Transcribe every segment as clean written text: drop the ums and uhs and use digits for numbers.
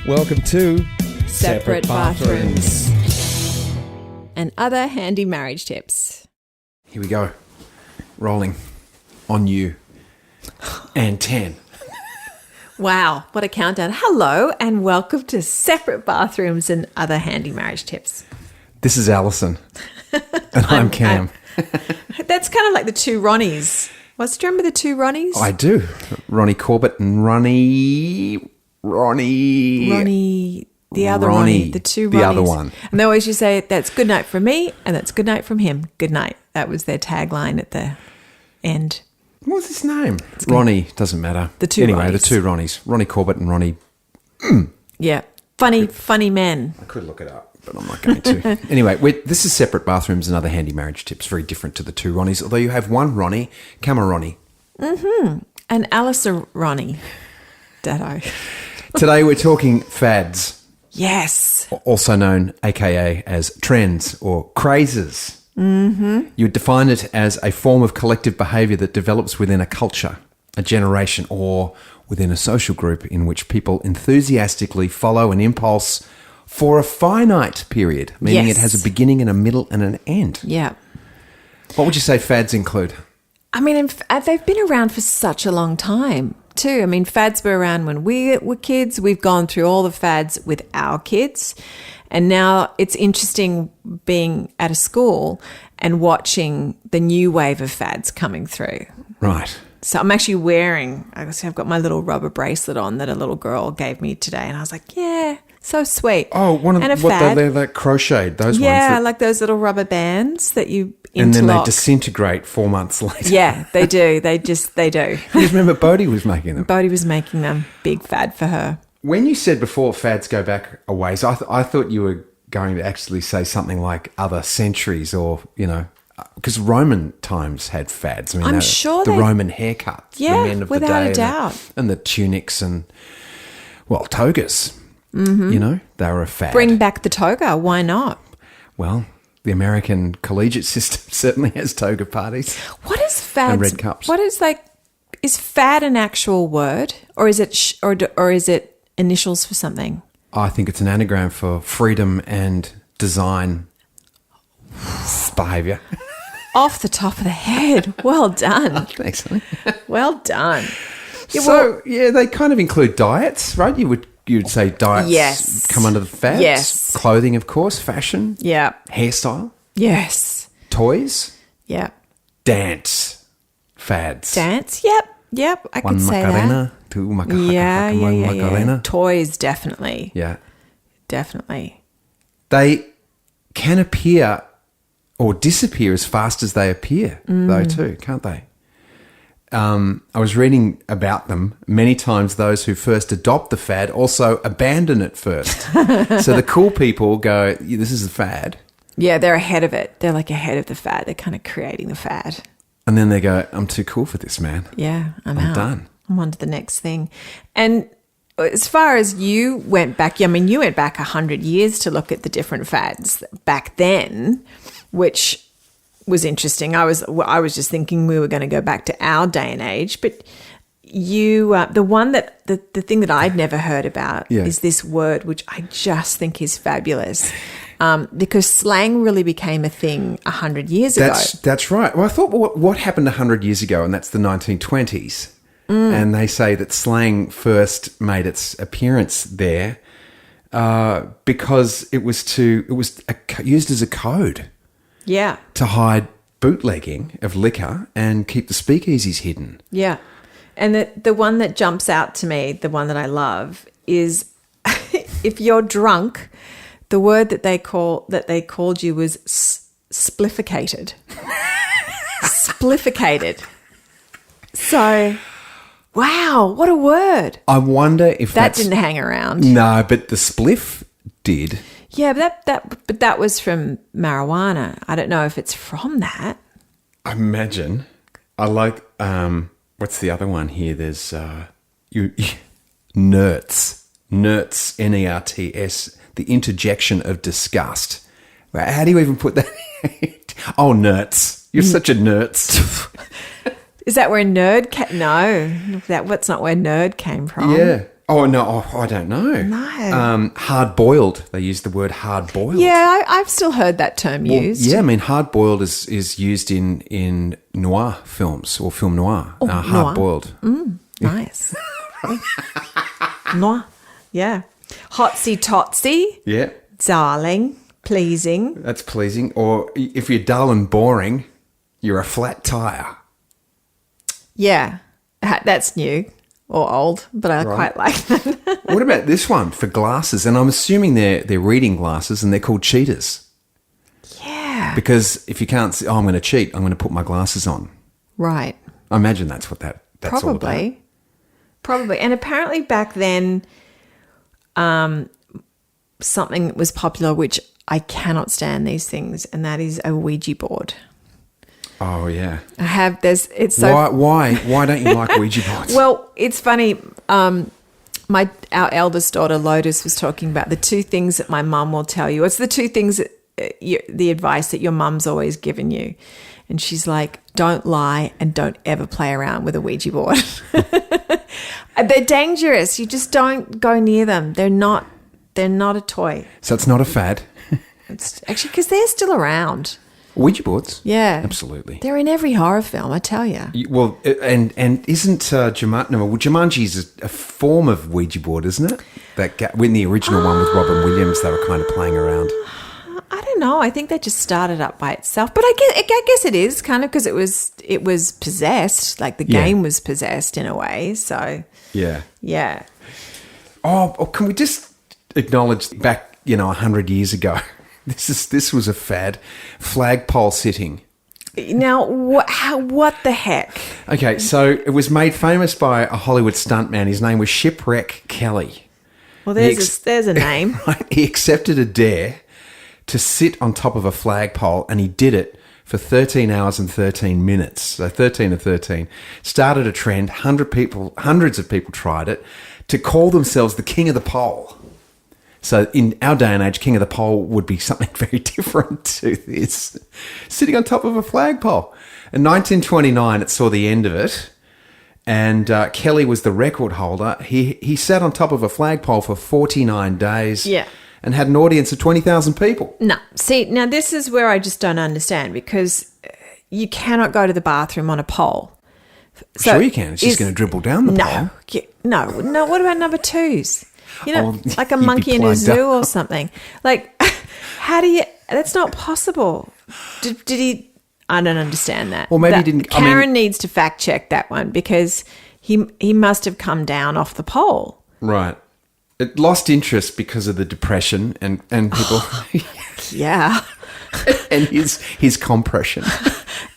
Welcome to Separate Bathrooms and other handy marriage tips. Here we go. Rolling on you. And 10. Wow, what a countdown. Hello and welcome to Separate Bathrooms and other handy marriage tips. This is Alison. And I'm Cam. That's kind of like the two Ronnies. Do you remember the two Ronnies? I do. Ronnie Corbett and Ronnie, the other Ronnie, the two Ronnies. The other one. And they always used to say, that's good night from me and that's good night from him. Good night. That was their tagline at the end. What was his name? Ronnie, doesn't matter. The two Anyway, Ronnies. The two Ronnies. Ronnie Corbett and Ronnie. Yeah. Funny men. I could look it up, but I'm not going to. Anyway, this is Separate Bathrooms and other handy marriage tips. Very different to the two Ronnies, although you have one Ronnie, Cam Ronnie. Mm-hmm. And Alison Ronnie. Daddo. Today we're talking fads. Yes. Also known, aka, as trends or crazes. Mm-hmm. You would define it as a form of collective behaviour that develops within a culture, a generation, or within a social group in which people enthusiastically follow an impulse for a finite period, meaning Yes. it has a beginning and a middle and an end. Yeah. What would you say fads include? I mean, they've been around for such a long time too. I mean, fads were around when we were kids. We've gone through all the fads with our kids. And now it's interesting being at a school and watching the new wave of fads coming through. Right. So I'm actually wearing, I've got my little rubber bracelet on that a little girl gave me today. And I was like, yeah, so sweet. Oh, one of and a what fad. they're like crocheted, those ones. Yeah, like those little rubber bands that you interlock. And then they disintegrate 4 months later. Yeah, they do. They do. I just remember Bodie was making them. Bodie was making them. Big fad for her. When you said before fads go back a ways, I thought you were going to actually say something like other centuries or, because Roman times had fads. I mean, I'm sure the they- Roman haircut, Yeah, the men of without the day, a doubt. and the tunics and, togas. Mm-hmm. They were a fad. Bring back the toga. Why not? Well, the American collegiate system certainly has toga parties. What is fads? And red cups. What is is fad an actual word, or is it or is it initials for something? I think it's an anagram for freedom and design behaviour. Off the top of the head. Well done. Thanks, honey. Well done. Yeah, So, they kind of include diets, right? You'd say diets Yes. come under the fads. Yes. Clothing, of course, fashion, Yeah. hairstyle, Yes. toys, Yeah. dance, fads. Dance. Yep. I One could say Macarena, two that. Yeah. Macarena. Toys, definitely. Yeah. Definitely. They can appear or disappear as fast as they appear, though, too, can't they? I was reading about them. Many times those who first adopt the fad also abandon it first. So the cool people go, this is a fad. Yeah, they're ahead of it. They're like ahead of the fad. They're kind of creating the fad. And then they go, I'm too cool for this, man. Yeah, I'm I'm out. done. I'm on to the next thing. And as far as you went back, you went back 100 years to look at the different fads back then, which was interesting. I was just thinking we were going to go back to our day and age, but you, the thing that I'd never heard about is this word, which I just think is fabulous. Because slang really became a thing 100 years ago. That's right. Well, I thought what happened 100 years ago, and that's the 1920s. And they say that slang first made its appearance there because it was used as a code. Yeah. To hide bootlegging of liquor and keep the speakeasies hidden. Yeah. And the one that jumps out to me, the one that I love, is if you're drunk, the word that they called you was splifficated. Splifficated. So, wow, what a word. I wonder if that didn't hang around. No, but the spliff did. Yeah, but that was from marijuana. I don't know if it's from that. I imagine. I like what's the other one here? There's nerts. Nerts, N-E-R-T-S, the interjection of disgust. How do you even put that? Oh, nerts. You're such a nerds. Is that where nerd no, that's not where nerd came from. Yeah. Oh, no, I don't know. No. Hard-boiled. They use the word hard-boiled. Yeah, I've still heard that term used. Yeah, I mean, hard-boiled is used in noir films or film noir. Noir. Hard-boiled. Nice. Noir. Yeah. Hotsy-totsy. Yeah, Darling. Pleasing. that's pleasing. Or if you're dull and boring, you're a flat tire. Yeah. That's new or old, but I quite like that. What about this one for glasses? And I'm assuming they're reading glasses and they're called cheaters. Yeah. Because if you can't see, I'm going to cheat, I'm going to put my glasses on. Right. I imagine that's what that's all about. Probably. And apparently back then, something was popular, which I cannot stand these things, and that is a Ouija board. Oh, yeah. It's so... Why don't you like Ouija boards? Well, it's funny. Our eldest daughter, Lotus, was talking about the two things that my mum will tell you. It's the two things, the advice that your mum's always given you. And she's like, don't lie and don't ever play around with a Ouija board. They're dangerous. You just don't go near them. They're not a toy. So it's not a fad. It's actually because they're still around. Ouija boards? Yeah. Absolutely. They're in every horror film, I tell you. Well, and isn't Jumanji's a form of Ouija board, isn't it? When the original one with Robin Williams, they were kind of playing around. I don't know. I think that just started up by itself. But I guess it is kind of because it was possessed. Like the game was possessed in a way. So, yeah. Yeah. Oh, can we just acknowledge back, 100 years ago? This was a fad. Flagpole sitting. Now, what the heck? Okay, so it was made famous by a Hollywood stuntman. His name was Shipwreck Kelly. Well, there's a name. Right, he accepted a dare to sit on top of a flagpole, and he did it for 13 hours and 13 minutes. So 13 and 13. Started a trend. Hundreds of people tried it to call themselves the king of the pole. So in our day and age, king of the pole would be something very different to this. Sitting on top of a flagpole. In 1929, it saw the end of it. And Kelly was the record holder. He sat on top of a flagpole for 49 days. Yeah. And had an audience of 20,000 people. No. See, now this is where I just don't understand, because you cannot go to the bathroom on a pole. So sure you can. It's just going to dribble down the pole. No. What about number twos? Like a you'd be monkey in a plugged zoo up. or something. Like, how do you... That's not possible. Did he... I don't understand that. Well, maybe he didn't... Karen needs to fact check that one, because he must have come down off the pole. Right. It lost interest because of the Depression and people... Yeah. and his compression.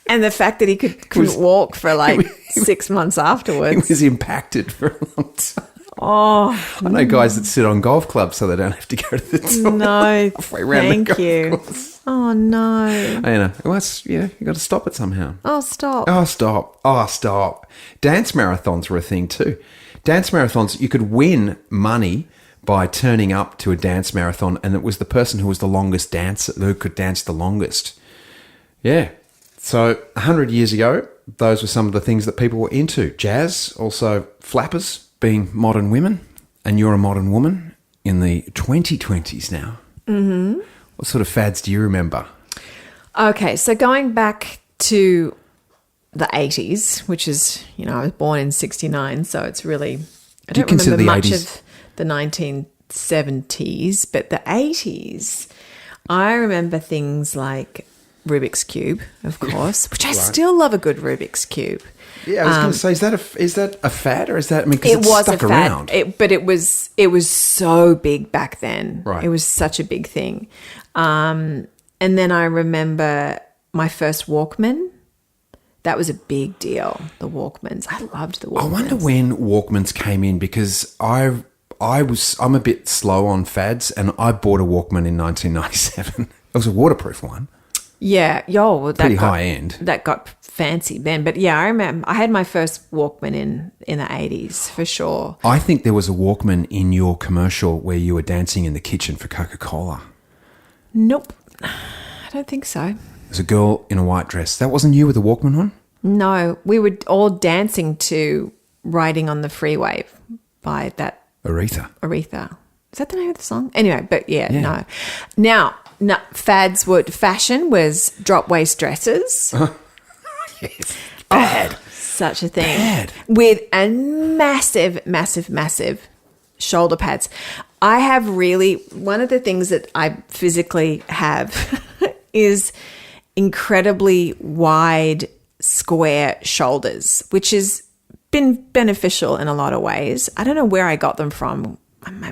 And the fact that he couldn't walk for like 6 months afterwards. He was impacted for a long time. Oh. I know guys that sit on golf clubs so they don't have to go to the toilet. No, thank you. Course. Oh, no. You got to stop it somehow. Oh, stop. Oh, stop. Dance marathons were a thing too. Dance marathons, you could win money by turning up to a dance marathon, and it was the person who was the longest dancer, who could dance the longest. Yeah. So 100 years ago, those were some of the things that people were into. Jazz, also flappers, being modern women, and you're a modern woman in the 2020s now. Mm-hmm. What sort of fads do you remember? Okay, so going back to the 80s, which is, I was born in 69, so it's really... I don't remember much 80s? of the 1970s, but the 80s, I remember things like Rubik's Cube, of course, which I still love a good Rubik's Cube. Yeah, I was going to say, is that a fad, or is that? I mean, because it was stuck a fad, around. but it was so big back then. Right. It was such a big thing. And then I remember my first Walkman. That was a big deal. The Walkmans. I loved the Walkmans. I wonder when Walkmans came in, because I'm a bit slow on fads, and I bought a Walkman in 1997. It was a waterproof one. Yeah, pretty high end. That got fancy then, but yeah, I remember I had my first Walkman in the 80s for sure. I think there was a Walkman in your commercial where you were dancing in the kitchen for Coca-Cola. Nope, I don't think so. There's a girl in a white dress. That wasn't you with the Walkman on? No, we were all dancing to "Riding on the Freeway" by that Aretha. Aretha. Is that the name of the song? Anyway, but Yeah. no. Now, fashion was drop waist dresses. Yes. Bad. Such a thing. Bad. With a massive, massive, massive shoulder pads. I have one of the things that I physically have is incredibly wide, square shoulders, which has been beneficial in a lot of ways. I don't know where I got them from.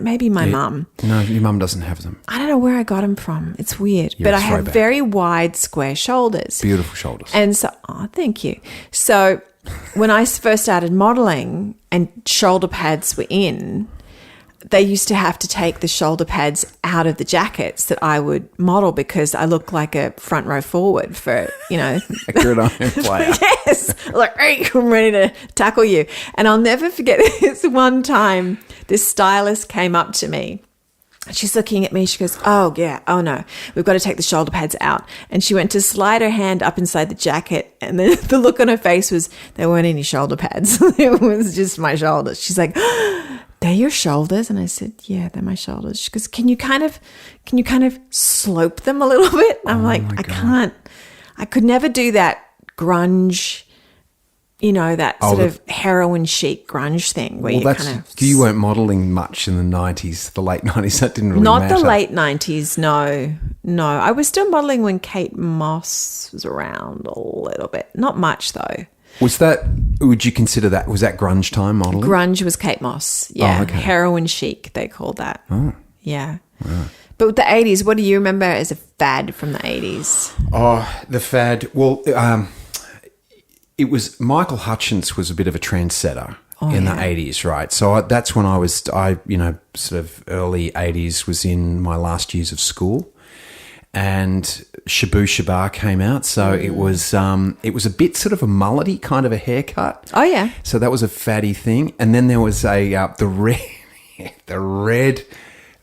Maybe my mum. No, your mum doesn't have them. I don't know where I got them from. It's weird. You're but a I have throwback. very wide, square shoulders. Beautiful shoulders. And so, thank you. So when I first started modeling and shoulder pads were in, they used to have to take the shoulder pads out of the jackets that I would model because I look like a front row forward for, A gridiron player. Yes. Like, hey, I'm ready to tackle you. And I'll never forget this one time, this stylist came up to me. She's looking at me. She goes, oh, yeah. Oh, no. We've got to take the shoulder pads out. And she went to slide her hand up inside the jacket. And then the look on her face was there weren't any shoulder pads. It was just my shoulders. She's like, they're your shoulders? And I said, yeah, they're my shoulders. She goes, can you kind of slope them a little bit? And I'm like, I can't. I could never do that grunge, that sort of heroin chic grunge thing where you weren't modelling much in the 90s, the late 90s. That didn't really matter. Not the late 90s, no. I was still modelling when Kate Moss was around a little bit. Not much, though. Would you consider that, was that grunge time modelling? Grunge was Kate Moss, yeah. Oh, okay. Heroin chic, they called that. Oh. Yeah. Right. But with the 80s, what do you remember as a fad from the 80s? Oh, the fad. Well, it was Michael Hutchence was a bit of a trendsetter in the 80s, right? So that's when I sort of early 80s was in my last years of school. And Shabu Shabar came out, so it was a bit sort of a mullety kind of a haircut. Oh yeah. So that was a fatty thing, and then there was the red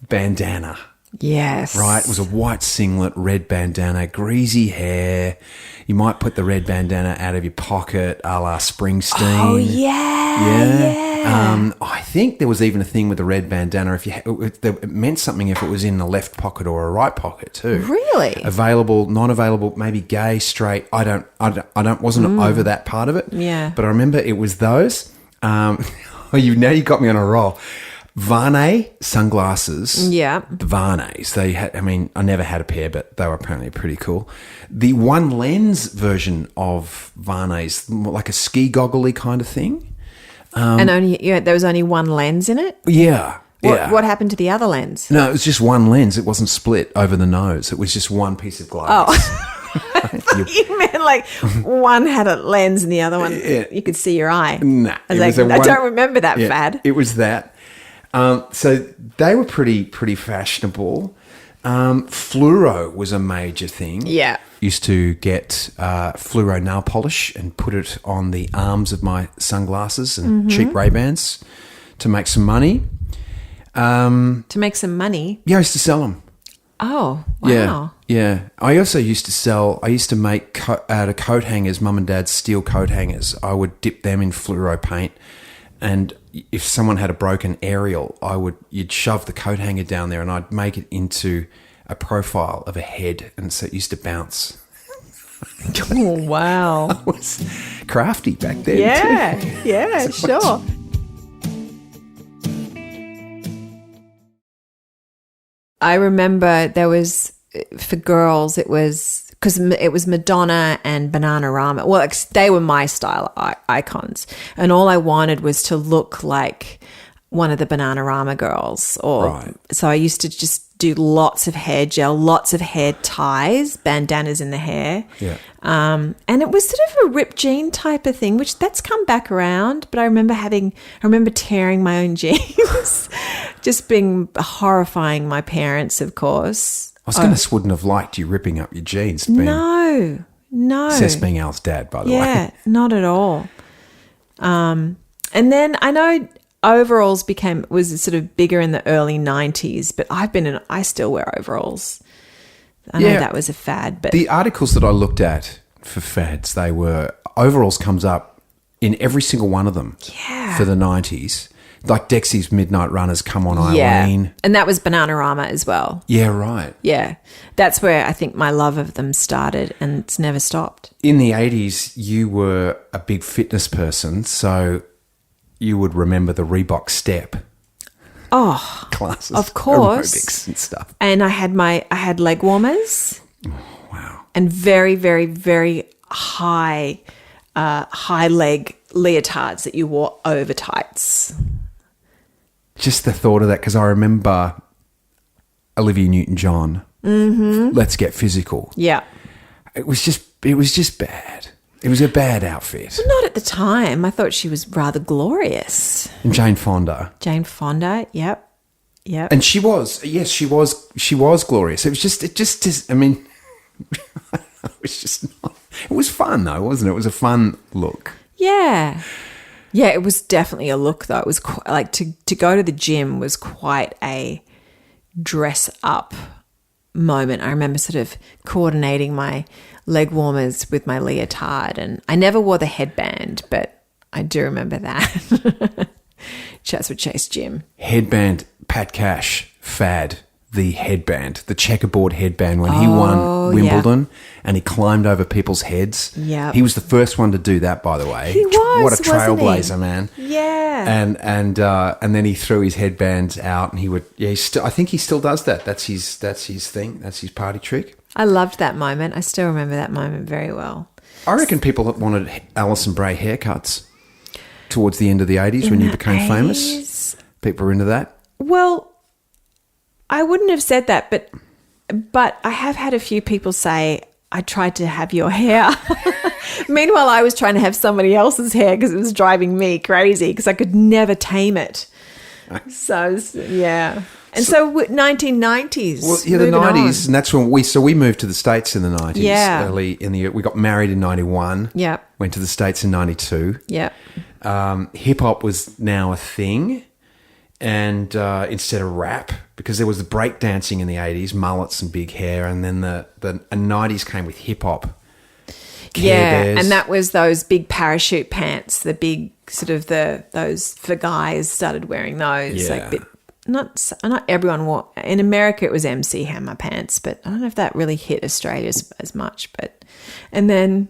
bandana. Yes. Right, it was a white singlet, red bandana, greasy hair. You might put the red bandana out of your pocket, a la Springsteen. Oh yeah. I think there was even a thing with the red bandana. It meant something if it was in the left pocket or a right pocket too. Really? Available, non-available, maybe gay, straight. I wasn't over that part of it. Yeah. But I remember it was those. Now you got me on a roll. Varney sunglasses. Yeah. The Varneys. They had, I never had a pair, but they were apparently pretty cool. The one lens version of Varneys, like a ski goggle-y kind of thing. And there was only one lens in it? Yeah. What happened to the other lens? No, it was just one lens. It wasn't split over the nose. It was just one piece of glass. Oh. You meant like one had a lens and the other one, you could see your eye. Nah. I don't remember that fad. It was that. So they were pretty fashionable. Fluoro was a major thing. Yeah. Used to get fluoro nail polish and put it on the arms of my sunglasses and cheap Ray-Bans to make some money. To make some money? Yeah, I used to sell them. Oh, wow. Yeah. I used to make out of coat hangers, mum and dad's steel coat hangers. I would dip them in fluoro paint. And if someone had a broken aerial, you'd shove the coat hanger down there and I'd make it into a profile of a head, and so it used to bounce. Oh, wow. I was crafty back then. Yeah, sure. I remember there was, for girls, it was, because it was Madonna and Bananarama. Well, they were my style icons. And all I wanted was to look like one of the Bananarama girls. So I used to just do lots of hair gel, lots of hair ties, bandanas in the hair. Yeah. And it was sort of a ripped jean type of thing, which that's come back around. But I remember tearing my own jeans, just being horrifying my parents, of course. Goodness wouldn't have liked you ripping up your jeans. No. Says being Al's dad, by the way. Yeah, not at all. And then I know overalls was sort of bigger in the early 90s, but I still wear overalls. I know that was a fad, but the articles that I looked at for fads, overalls comes up in every single one of them for the 90s. like Dexy's Midnight Runners, Come On Yeah. Eileen. And that was Bananarama as well. Yeah, right. Yeah. That's where I think my love of them started, and it's never stopped. In the 80s, you were a big fitness person, so you would remember the Reebok Step Oh, classes. of course. Aerobics and stuff. And I had leg warmers. Wow. And very, very, very high leg leotards that you wore over tights. Just the thought of that, because I remember Olivia Newton-John, Let's Get Physical. Yeah. It was just bad. It was a bad outfit. Not at the time. I thought she was rather glorious. And Jane Fonda. Jane Fonda, yep. Yep. And she was glorious. It just, I mean, it was just not, it was fun though, wasn't it? It was a fun look. Yeah. Yeah, it was definitely a look though. It was quite, like to go to the gym was quite a dress up moment. I remember sort of coordinating my leg warmers with my leotard, and I never wore the headband, but I do remember that. Chats with Chase Gym. Headband, Pat Cash, fad, the headband, the checkerboard headband when he won Wimbledon and he climbed over people's heads. Yeah. He was the first one to do that, by the way. He was, what a wasn't he? trailblazer, man. Yeah. And then he threw his headbands out, and he would. Yeah, I think he still does that. That's his thing. That's his party trick. I loved that moment. I still remember that moment very well. I reckon people that wanted Alison Bray haircuts towards the end of the 80s when you became famous. People were into that. Well, I wouldn't have said that, but I have had a few people say, I tried to have your hair. Meanwhile, I was trying to have somebody else's hair because it was driving me crazy because I could never tame it. So, yeah. And so 1990s. Well, yeah, the 90s, and that's when we moved to the States in the 90s. Yeah. Early in the year. We got married in 91. Yeah. Went to the States in 92. Yeah. Hip-hop was now a thing, and instead of rap, because there was the breakdancing in the 80s, mullets and big hair, and then the 90s came with hip-hop. Yeah, Bears. and that was those big parachute pants, the big sort of those for guys started wearing those. Yeah. Like not everyone wore. In America, it was MC Hammer pants, but I don't know if that really hit Australia as much. And then,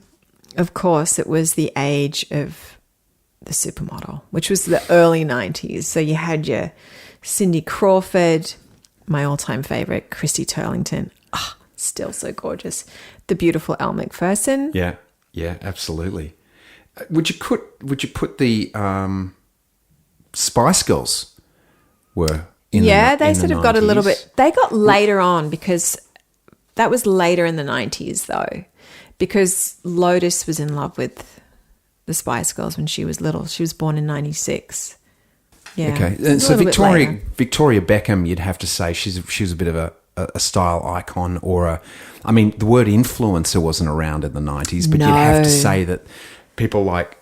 of course, it was the age of the supermodel, which was the early 90s. So you had your Cindy Crawford, my all-time favorite, Christy Turlington. Ah, still so gorgeous. The beautiful Elle Macpherson. Yeah, absolutely. Would you put the Spice Girls were in They in sort the of got a little 90s? bit. They got later on because that was later in the 90s though, because Lotus was in love with the Spice Girls when she was little. She was born in 96. Yeah. Okay, a and so little bit later. Victoria Beckham, you'd have to say she was a bit of a style icon, or I mean, the word influencer wasn't around in the 90s, but you'd have to say that people like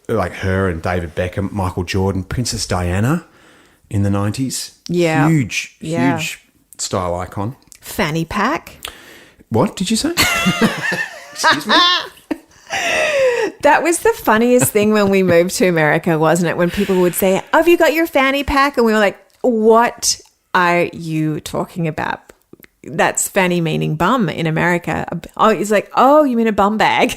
her and David Beckham, Michael Jordan, Princess Diana in the 90s. Yeah. Huge style icon. Fanny pack. What did you say? Excuse me? That was the funniest thing when we moved to America, wasn't it? When people would say, "Oh, have you got your fanny pack?" And we were like, "What are you talking about?" That's fanny meaning bum in America. Oh, it's like, oh, you mean a bum bag?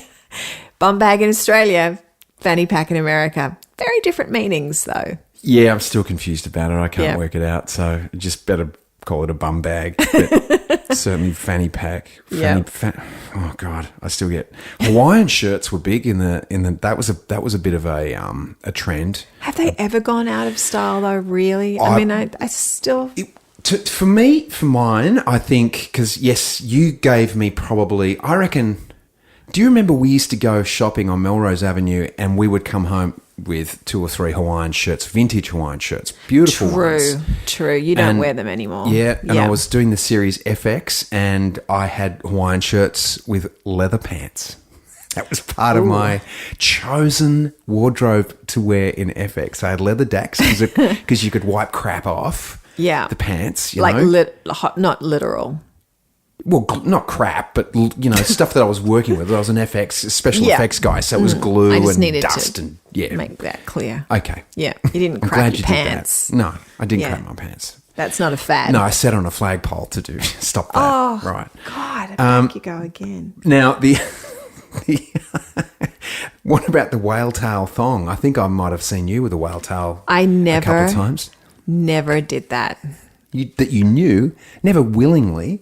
Bum bag in Australia, fanny pack in America. Very different meanings though. Yeah, I'm still confused about it. I can't Yeah. work it out. So just better call it a bum bag. But certainly fanny pack. Oh God, I still get Hawaiian shirts were big in the that was a bit of a trend. Have they ever gone out of style though? Really? I mean, I still. For mine, I think, because yes, you gave me probably, I reckon, do you remember we used to go shopping on Melrose Avenue and we would come home with 2 or 3 Hawaiian shirts, vintage Hawaiian shirts, beautiful ones. True. You don't wear them anymore. Yeah, and I was doing the series FX and I had Hawaiian shirts with leather pants. That was part of my chosen wardrobe to wear in FX. I had leather dacks because you could wipe crap off. Yeah. The pants, like not literal. well, not crap, but, stuff that I was working with. I was a special effects guy, so it was glue and dust and, make that clear. Okay. Yeah, you didn't crap your pants. No, I didn't crap my pants. That's not a fad. No, I sat on a flagpole to stop that. Oh, right. God, back you go again. Now, what about the whale tail thong? I think I might have seen you with a whale tail a couple of times. Never did that. That you knew, never willingly.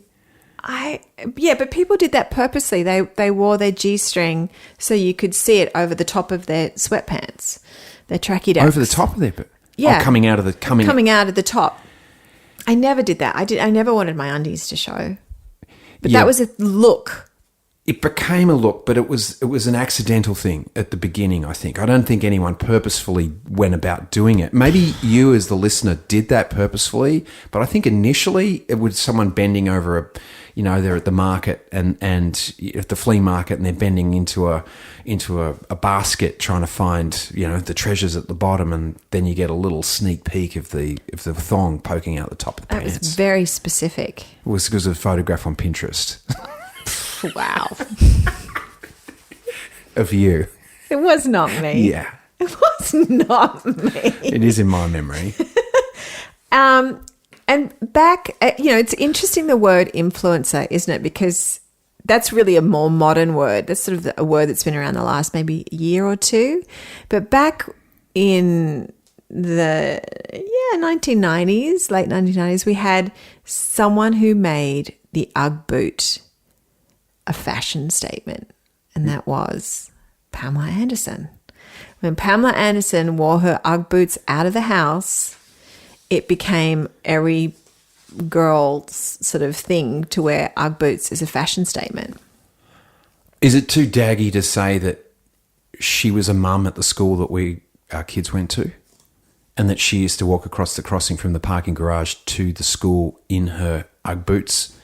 But people did that purposely. They wore their G-string so you could see it over the top of their sweatpants, their tracky ducks. Over the top of their, coming out of the top. I never did that. I never wanted my undies to show, but that was a look. It became a look, but it was an accidental thing at the beginning, I think. I don't think anyone purposefully went about doing it. Maybe you as the listener did that purposefully, but I think initially it was someone bending over they're at the market and at the flea market, and they're bending into a basket trying to find, the treasures at the bottom, and then you get a little sneak peek of the thong poking out the top of the pants. That was very specific. It was because of a photograph on Pinterest. Wow. Of you. It was not me. Yeah. It was not me. It is in my memory. And back, it's interesting, the word influencer, isn't it? Because that's really a more modern word. That's sort of a word that's been around the last maybe year or two. But back in the 1990s, late 1990s, we had someone who made the Ugg boot a fashion statement, and that was Pamela Anderson. When Pamela Anderson wore her Ugg boots out of the house, it became every girl's sort of thing to wear Ugg boots as a fashion statement. Is it too daggy to say that she was a mum at the school that our kids went to, and that she used to walk across the crossing from the parking garage to the school in her Ugg boots,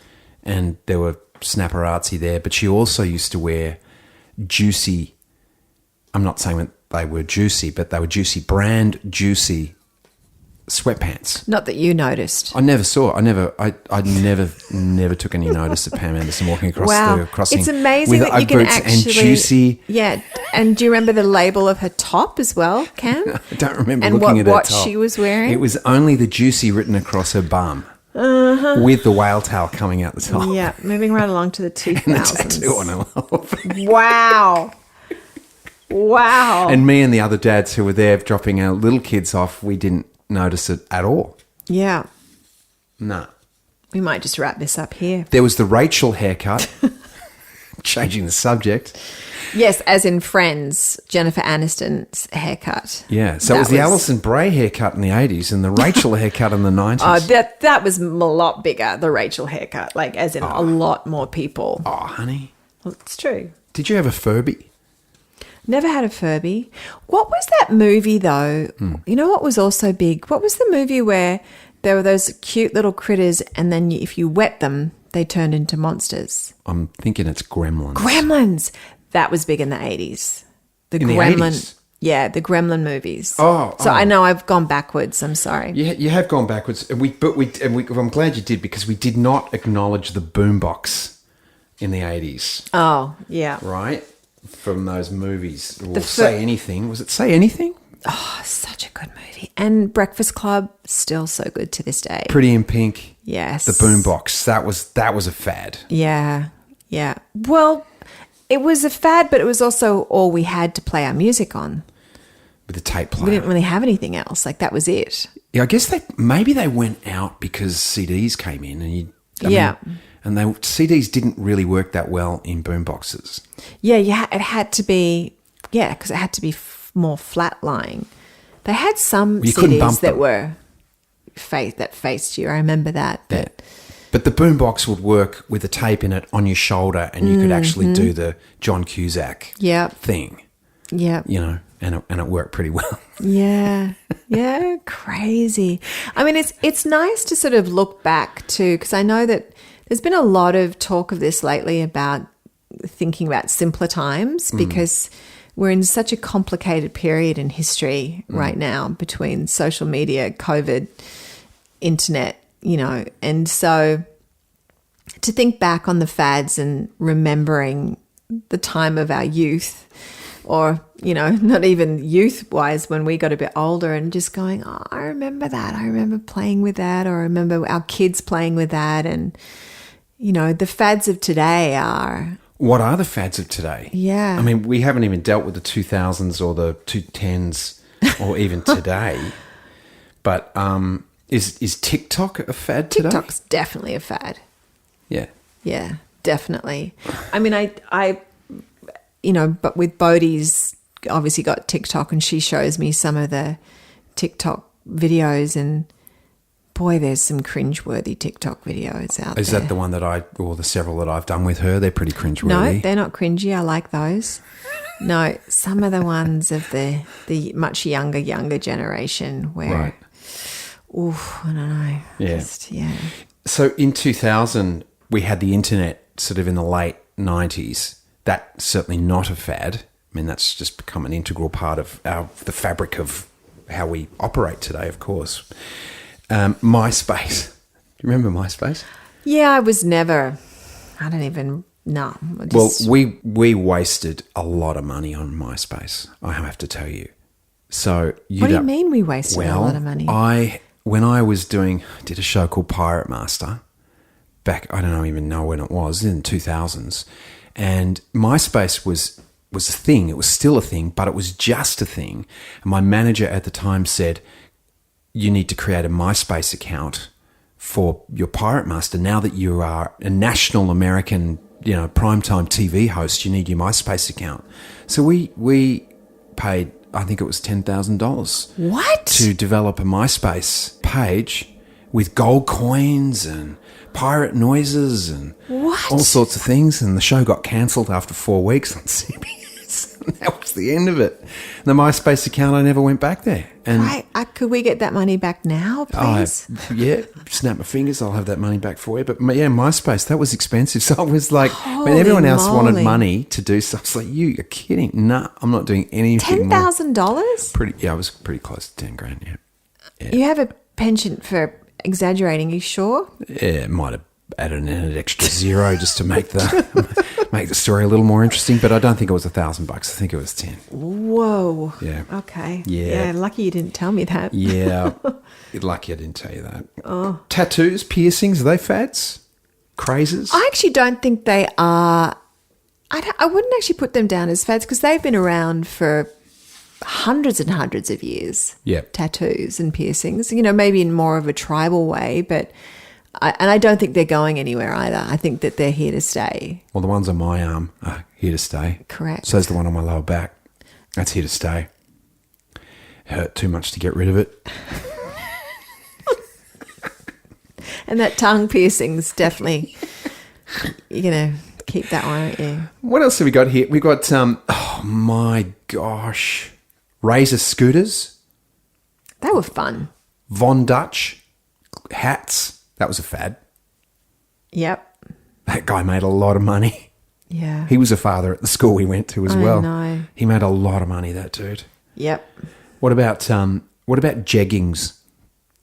and there were snapper artsy there, but she also used to wear juicy, I'm not saying that they were juicy, but they were juicy, brand juicy sweatpants. Not that you noticed. I never saw it. I never took any notice of Pam Anderson walking across the crossing. It's amazing with that you Ugg can boots actually... and juicy... Yeah, and do you remember the label of her top as well, Cam? I don't remember and looking at her top. And what she was wearing? It was only the juicy written across her bum. With the whale tail coming out the top. Yeah, moving right along to the 2000s. And the tattoo on her leg. Wow. Wow. And me and the other dads who were there dropping our little kids off, we didn't notice it at all. Yeah. No. We might just wrap this up here. There was the Rachel haircut. Changing the subject. Yes, as in Friends, Jennifer Aniston's haircut. Yeah, so it was the Alison Bray haircut in the 80s and the Rachel haircut in the 90s. Oh, that was a lot bigger, the Rachel haircut, like as in a lot more people. Oh, honey. Well, it's true. Did you have a Furby? Never had a Furby. What was that movie, though? You know what was also big? What was the movie where there were those cute little critters and then if you wet them, they turned into monsters? I'm thinking it's Gremlins. Gremlins! That was big in the 80s. The 80s? Yeah, the Gremlin movies. So I know I've gone backwards. I'm sorry. You have gone backwards. I'm glad you did, because we did not acknowledge the boombox in the 80s. Oh, yeah. Right? From those movies. Or Say Anything. Was it Say Anything? Oh, such a good movie. And Breakfast Club, still so good to this day. Pretty in Pink. Yes. The boombox. That was a fad. Yeah. Yeah. Well, it was a fad, but it was also all we had to play our music on. With the tape player. We didn't really have anything else. Like, that was it. Yeah, I guess maybe they went out because CDs came in and CDs didn't really work that well in boomboxes. Yeah, it had to be, because it had to be more flat lying. They had some CDs that were that faced you. I remember that. But the boombox would work with a tape in it on your shoulder, and you could actually do the John Cusack thing. Yeah. And it worked pretty well. Yeah. Yeah, crazy. I mean, it's nice to sort of look back too, because I know that there's been a lot of talk of this lately about thinking about simpler times, because we're in such a complicated period in history right now between social media, COVID, internet, and so to think back on the fads and remembering the time of our youth, or, not even youth-wise, when we got a bit older, and just going, oh, I remember that. I remember playing with that, or I remember our kids playing with that. And, the fads of today are... What are the fads of today? Yeah. I mean, we haven't even dealt with the 2000s or the 2010s or even today. But is TikTok a fad today? TikTok's definitely a fad. Yeah. Yeah, definitely. I mean, I but with Bodhi's obviously got TikTok, and she shows me some of the TikTok videos, and boy, there's some cringeworthy TikTok videos out there. Is that the one or the several that I've done with her? They're pretty cringeworthy. No, they're not cringy. I like those. No, some of the ones of the much younger generation where, right. Oof, I don't know. Yeah. Yeah. So in 2000, we had the internet sort of in the late 90s. That's certainly not a fad. I mean, that's just become an integral part of the fabric of how we operate today, of course. MySpace. Do you remember MySpace? Yeah, I don't even know. Well, we wasted a lot of money on MySpace, I have to tell you. So what do you mean we wasted a lot of money? When I did a show called Pirate Master back, I don't even know when it was, in the 2000s. And MySpace was a thing. It was still a thing, but it was just a thing. And my manager at the time said, you need to create a MySpace account for your Pirate Master. Now that you are a national American, primetime TV host, you need your MySpace account. So we paid, I think it was $10,000. What? To develop a MySpace page with gold coins and pirate noises and what? All sorts of things. And the show got cancelled after 4 weeks on CBS. And that was the end of it. The MySpace account, I never went back there. And right. Could we get that money back now, please? Snap my fingers, I'll have that money back for you. But yeah, MySpace, that was expensive. So I was like, Holy when everyone else moly. wanted money to do stuff, I was like, you're kidding. Nah, I'm not doing anything more. $10,000? Yeah, I was pretty close to 10 grand, yeah. You have a penchant for exaggerating, are you sure? Yeah, it might have added an extra zero just to make the story a little more interesting, but I don't think it was $1,000. I think it was 10. Whoa. Yeah. Okay. Yeah. Lucky you didn't tell me that. Yeah. You're lucky I didn't tell you that. Oh. Tattoos, piercings, are they fads? Crazes? I actually don't think they are. I wouldn't actually put them down as fads, because they've been around for hundreds and hundreds of years. Yeah. Tattoos and piercings, maybe in more of a tribal way, but I don't think they're going anywhere either. I think that they're here to stay. Well, the ones on my arm are here to stay. Correct. So is the one on my lower back. That's here to stay. Hurt too much to get rid of it. And that tongue piercing's definitely, you're going to keep that one, aren't you? What else have we got here? We've got, oh my gosh, Razor scooters. They were fun. Von Dutch hats. That was a fad. Yep. That guy made a lot of money. Yeah. He was a father at the school we went to as well. I know. He made a lot of money, that dude. Yep. What about jeggings?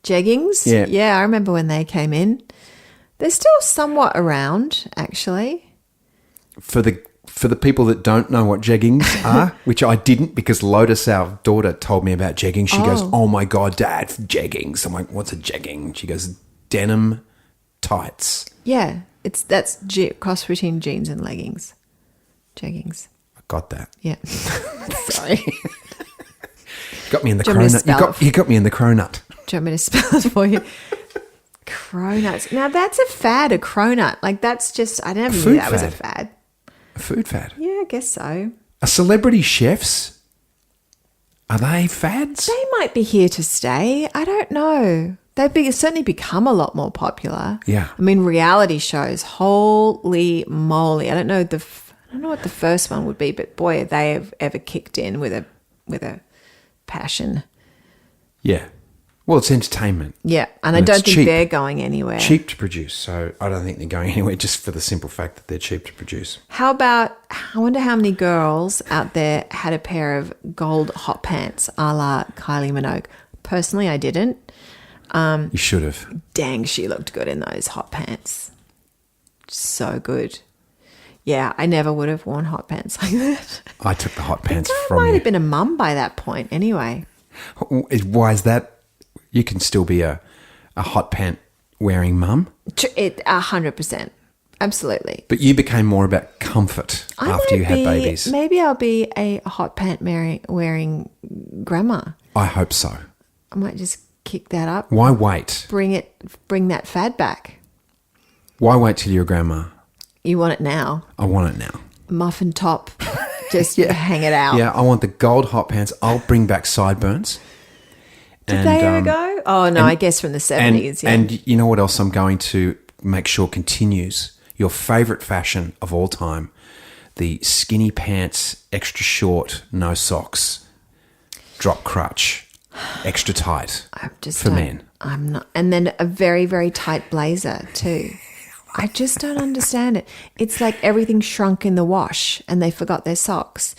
Jeggings? Yeah. Yeah, I remember when they came in. They're still somewhat around, actually. For the people that don't know what jeggings are, which I didn't, because Lotus, our daughter, told me about jeggings. She goes, oh my God, Dad, jeggings. I'm like, what's a jegging? She goes, denim tights. Yeah, that's cross between jeans and leggings. Jeggings. I got that. Yeah. Sorry. Got me in the Do you want me to cronut. spell it? You got me in the cronut. Do you want me to spell it for you? Cronuts. Now that's a fad, a cronut. Like that's just, I never knew that was a fad. A food fad. Yeah, I guess so. Are celebrity chefs, are they fads? They might be here to stay. I don't know. They've certainly become a lot more popular. Yeah. I mean, reality shows, holy moly. I don't know what the first one would be, but boy, they have ever kicked in with a passion. Yeah. Well, it's entertainment. Yeah, and I don't think they're going anywhere. Cheap to produce, so I don't think they're going anywhere just for the simple fact that they're cheap to produce. How about, I wonder how many girls out there had a pair of gold hot pants a la Kylie Minogue. Personally, I didn't. You should have. Dang, she looked good in those hot pants. So good. Yeah, I never would have worn hot pants like that. I took the hot pants I from might you. have been a mum by that point anyway. Why is that? You can still be a hot pant wearing mum, 100%. Absolutely. but you became more about comfort after you had babies. Maybe I'll be a hot pant wearing grandma. I hope so. I might just kick that up. Why wait? Bring that fad back. Why wait till you're a grandma? You want it now. I want it now. Muffin top. Just hang it out. Yeah, I want the gold hot pants. I'll bring back sideburns. Did they ever go? Oh, no, I guess from the 70s. And you know what else I'm going to make sure continues? Your favourite fashion of all time, the skinny pants, extra short, no socks, drop crutch, extra tight for men. I'm not. And then a very, very tight blazer too. I just don't understand it. It's like everything shrunk in the wash and they forgot their socks.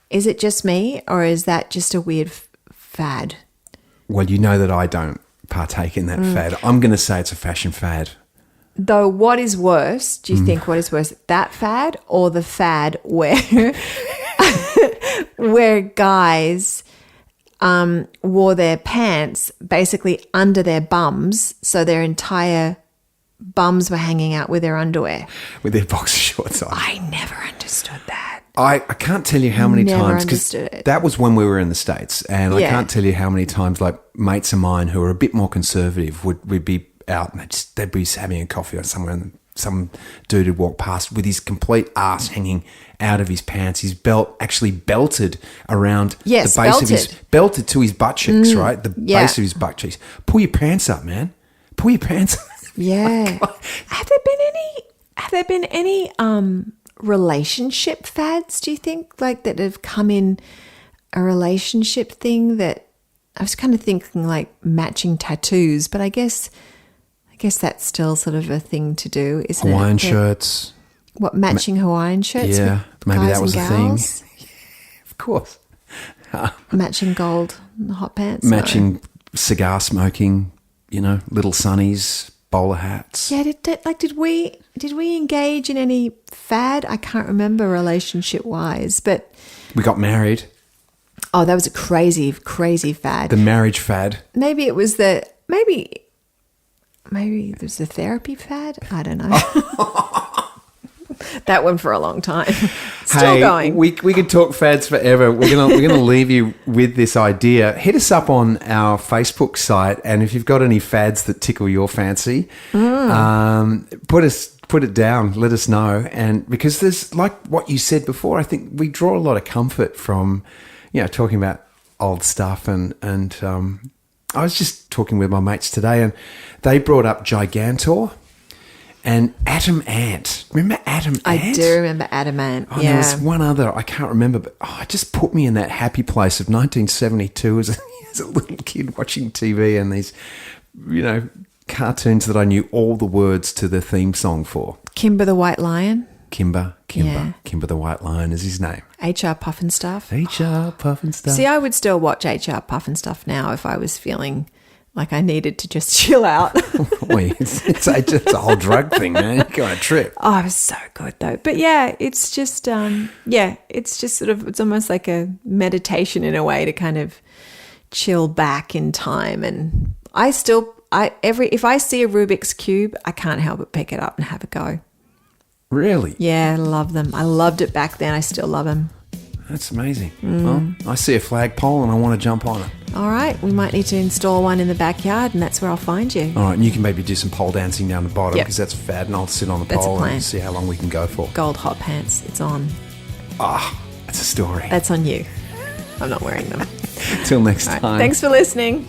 Is it just me or is that just a weird fad? Well, you know that I don't partake in that fad. I'm going to say it's a fashion fad. Though what is worse, do you think what is worse, that fad or the fad where where guys wore their pants basically under their bums so their entire bums were hanging out with their underwear? With their boxer shorts on. I never understood that. I can't tell you how many Never times, because understood it. that was when we were in the States, and I Yeah. can't tell you how many times like mates of mine who are a bit more conservative would be out and they'd be having a coffee or somewhere and some dude would walk past with his complete ass hanging out of his pants, his belt actually belted around Yes, the base of his, belted. belted to his butt cheeks, right? The yeah. base of his butt cheeks. Pull your pants up, man. Pull your pants up. Yeah. Have there been any relationship fads, do you think, like that have come in a relationship thing? That I was kind of thinking like matching tattoos, but I guess that's still sort of a thing to do, isn't Hawaiian it? shirts. What, matching Hawaiian shirts? Yeah, with maybe guys that was and a thing. gals? Of course. Matching gold hot pants. Matching cigar smoking, little sunnies, bowler hats. Yeah, did we engage in any fad? I can't remember relationship wise, but We got married. oh, that was a crazy fad. The marriage fad. Maybe it was maybe there's the therapy fad. I don't know. That went for a long time. Still going. We could talk fads forever. We're gonna leave you with this idea. Hit us up on our Facebook site, and if you've got any fads that tickle your fancy, put it down. Let us know. And because there's, like what you said before, I think we draw a lot of comfort from, talking about old stuff. And I was just talking with my mates today, and they brought up Gigantor. And Atom Ant. Remember Atom Ant? I do remember Adam Ant. Oh, Yeah. there was one other, I can't remember, but it just put me in that happy place of 1972 as a little kid watching TV and these, cartoons that I knew all the words to the theme song for. Kimber the White Lion. Kimber Yeah. the White Lion is his name. HR Puff and Stuff. HR Puff and Stuff. See, I would still watch HR Puff and Stuff now if I was feeling like I needed to just chill out. Wait, it's a whole drug thing, man. You go on a trip. Oh, it was so good though. But yeah, it's just it's just sort of, it's almost like a meditation in a way to kind of chill back in time. And if I see a Rubik's Cube, I can't help but pick it up and have a go. Really? Yeah, I love them. I loved it back then. I still love them. That's amazing. Well, I see a flagpole and I want to jump on it. All right, we might need to install one in the backyard, and that's where I'll find you. All right, and you can maybe do some pole dancing down the bottom Yep. because that's fad, and I'll sit on the That's a pole plan. and see how long we can go for. Gold hot pants. It's on. That's a story. That's on you. I'm not wearing them. Till next All right, time. thanks for listening.